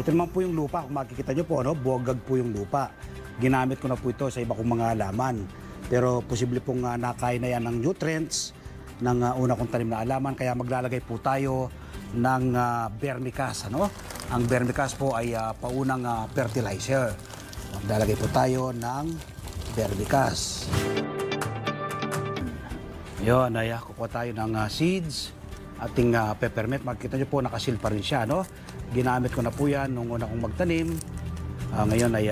Ito naman po yung lupa. Kung makikita nyo po, buwagag po yung lupa. Ginamit ko na po ito sa iba kong mga halaman. Pero posible pong nakain na yan ng nutrients ng una kong tanim na halaman. Kaya maglalagay po tayo ng vermicast. Ang vermicast po ay paunang fertilizer. Maglalagay po tayo ng vermicast. Yun, kukuha tayo ng seeds. Ating peppermint. Makikita nyo po, nakasil pa rin siya. Ginamit ko na po yan nung una kong magtanim. Ngayon ay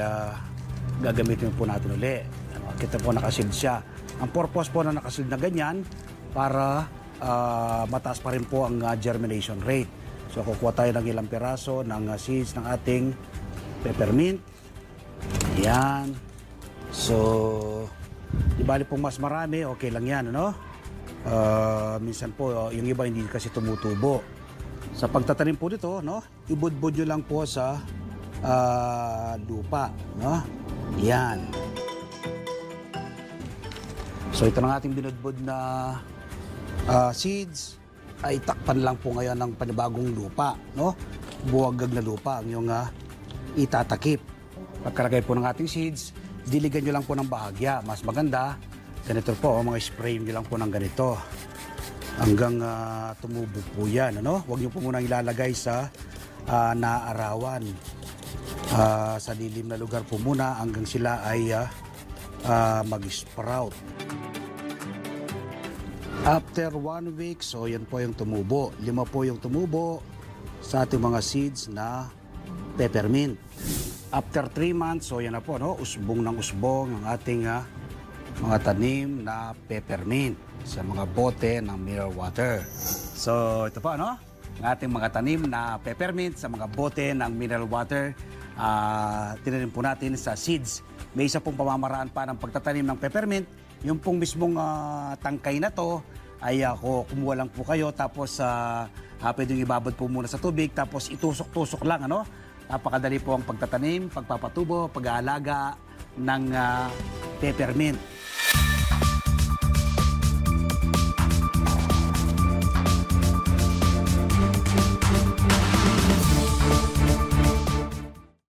gagamitin po natin uli. Makikita po, nakasil siya. Ang purpose po na nakasil na ganyan, para mataas pa rin po ang germination rate. So, kukuha tayo ng ilang piraso ng seeds ng ating peppermint. Ayan. So, di bali pong mas marami, okay lang yan, minsan po, yung iba hindi kasi tumutubo. Sa pagtatanim po dito, ibudbud nyo lang po sa lupa, Yan. So, ito ng ating binudbud na seeds, ay takpan lang po ngayon ng panibagong lupa, buwagag na lupa ang yung itatakip. Pagkalagay po ng ating seeds, diligan nyo lang po ng bahagya. Mas maganda, ganito po, mga spray nyo lang po ng ganito. Hanggang tumubo po yan. Huwag nyo po munang ilalagay sa naarawan. Sa lilim na lugar po muna hanggang sila ay mag-sprout. After 1 week, so yan po yung tumubo. 5 po yung tumubo sa ating mga seeds na peppermint. After 3 months, so yan na po, usbong ng usbong ang ating mga tanim na peppermint sa mga bote ng mineral water. So ito po, ang ating mga tanim na peppermint sa mga bote ng mineral water. Tinanim po natin sa seeds. May isa pong pamamaraan pa ng pagtatanim ng peppermint. Yung pong mismong tangkay na to ay kumuha lang po kayo, tapos pwedeng ibabad po muna sa tubig, tapos itusok-tusok lang, Napakadali po ang pagtatanim, pagpapatubo, pag-aalaga ng peppermint.